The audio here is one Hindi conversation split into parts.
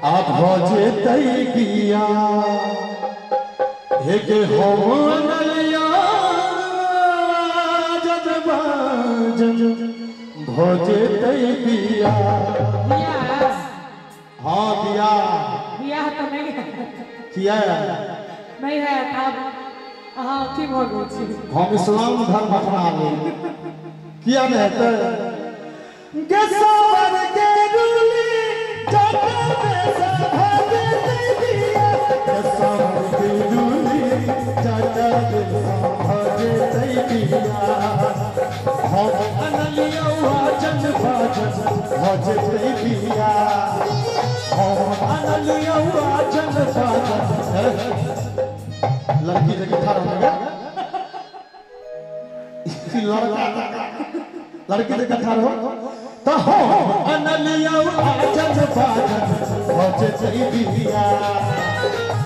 आप भजे तई किया हे के हो नलिया जजबा जज भजे तई किया। हाँ किया तो नहीं है किया नहीं है तब हाँ ठीक हो गई। हम इस्लाम धर्म अपना किया नहीं तो गसवर के रूली जाता बेसा भागे दिया गसवर के रूली जाता बेसा भागे दिया हम अनलिया वाजन भाजन भागे दिया हम अनलिया वाजन भाजन। लड़की जगह था रहेगा लड़की जगह था रहो तो हो अनलिया आजन बाजन भजे दिया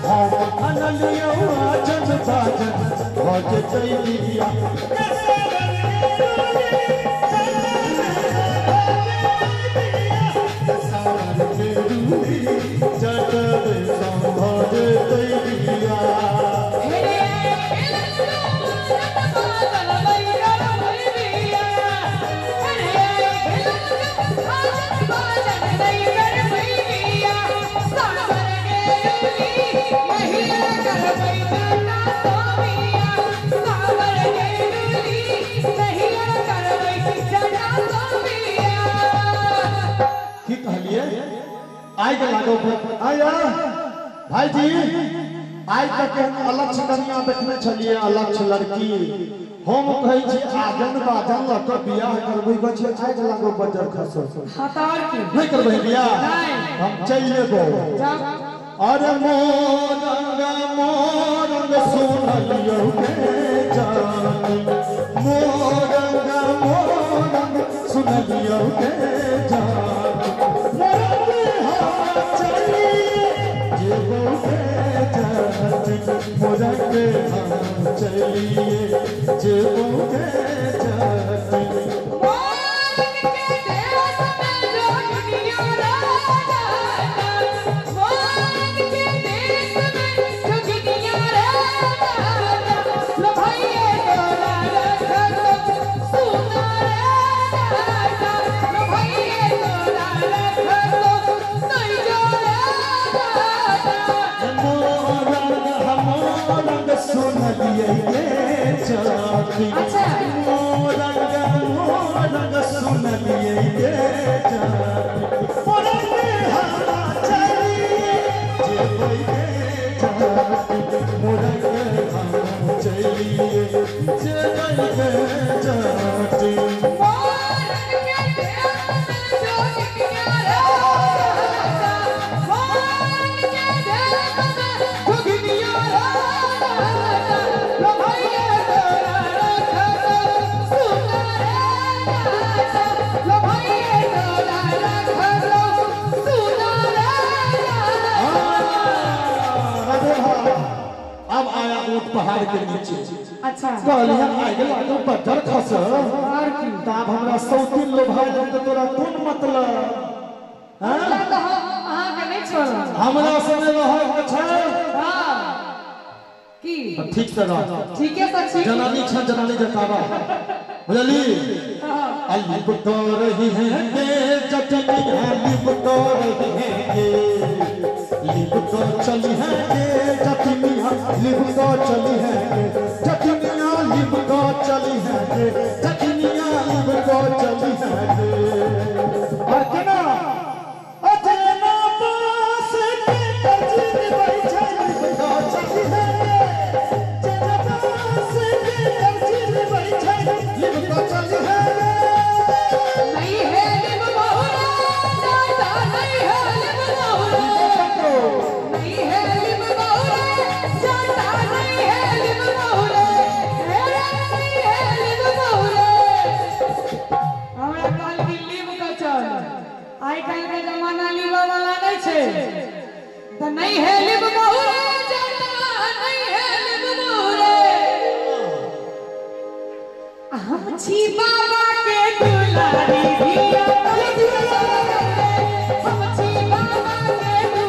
हम अनलिया आजन बाजन भजे दिया। आई के लागो आया भाई जी आज तक हम अलग कन्या देखने छलिए अलग लड़की हम कहै छी आजन बाजन लक बियाह करबै ग छै आज लागो बजर खसो हतार की नहीं करबै बियाह हम चल लेबो अरे मोरंग सुनलियो के जान मोरंग सुनलियो के जान मोरंगे चलिए जेबों के जाते अच्छा मोरंग सुन लिए के मोरंगे हवा चलिए जेबों के जाते मोरंगे हवा चलिए जेबों के जाते पहाड़ के नीचे अच्छा कहलिया आगे लागो बजर खस और की ताब हमरा सौतीन लोभा जब तो तोरा कोन मतलब हां तो हां के नहीं छोड़ हमरा संगे रहै अच्छा हां की ठीक से रह ठीक है सच्ची जनानी छ जनानी जतावा बुझली अली तो रही है जटनी अली तो रही है लिप तो चली है जटनिया लिप तो चली है जटनिया लिप तो चली है जटनिया लिप तो चली है और केना अजना पास के तरजीह बैठे लिप तो चली है जना पास के तरजीह बैठे लिप तो चली है नहीं है लिप बहुरा जाता नहीं है लिप बहुरा नहीं है लिप बहुरा जाता नहीं है लिप बहुरा मेरा नहीं है लिप बहुरा हमरा काल की लिप का चल आई काल के जमाना लिप वाला नहीं छे तो नहीं है लिप बहुरा जाता नहीं है लिप बहुरा हम छी बाबा के दुलारी धिया हम छी बाबा के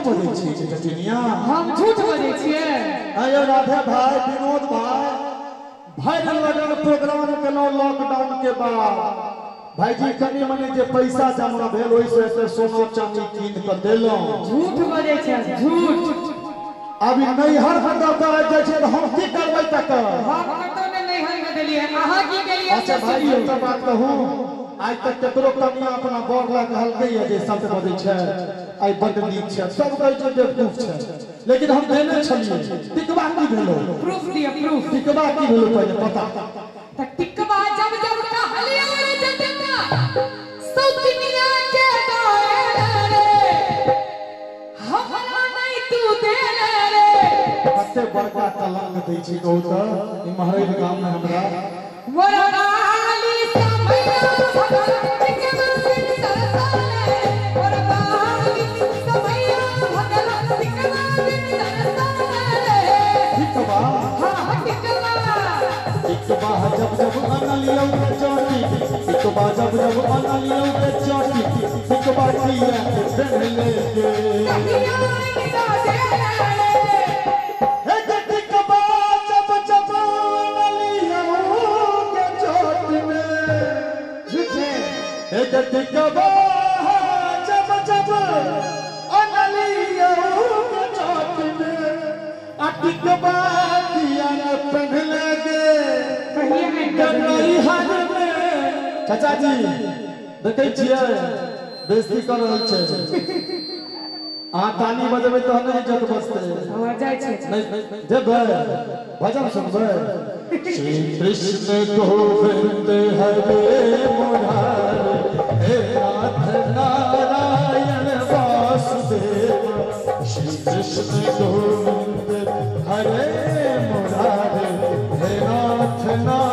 बोलै छी जटिनिया हम झूठ बोलै छियै आयो राधे भाई विनोद भाई भर लगन प्रोग्राम केलौ लॉकडाउन के बाद भाईजी कनी मनी जे पैसा जमा भेल ओइ से सोना चांदी कीन के देलौ झूठ बोलै छियै झूठ अभी नैहर में दता जाय छै त हम की करबै तक हम कतो ने नैहर में देलिए अहाँ की केलिए अच्छा भाई एकटा बात कहूं आज तक केकरो कनिया अपना बर ला कहलकै है जे सत्य बजै छै आई बड नीक छै सब कहै छै बेवकूफ छै लेकिन हम देने छलिए टिकवा की भेलो प्रूफ दिया प्रूफ टिकवा की भेलो पहले पता त टिकवा जब जब कहलिए रे जटिनिया सौतिनिया के गाए रे हमरा नहीं तू देले रे कते बड़का कलंक दै छी कहू त ई महरैल गांव में हमरा वरगाली समैया भगल टिकवा सिंह सरसाले वरगाली समैया भगल टिकवा सिंह सरसाले टिकवा हां टिकवा जब जब अनलियो के चोटी टिकवा जब जब अनलियो के चोटी टिकवा किया पहले के कहिया निदा दे हे टिकवा जब जब अनलियो के चोटी में झूठे हे टिकवा जब जब अनलियो के चोटी में टिकवा किया पहले के चाचा जी देखे छियै बेइज्जती कर रहल छै अहाँ ताली बजेबै तो नहीं इज्जत बचते हो जाय छै नहीं देबै भजन सुनबै श्री कृष्ण गोविंद हरे मुरारे हे नाथ नारायण वासुदेव श्री कृष्ण गोविंद हरे मुरारे हे नाथ नारायण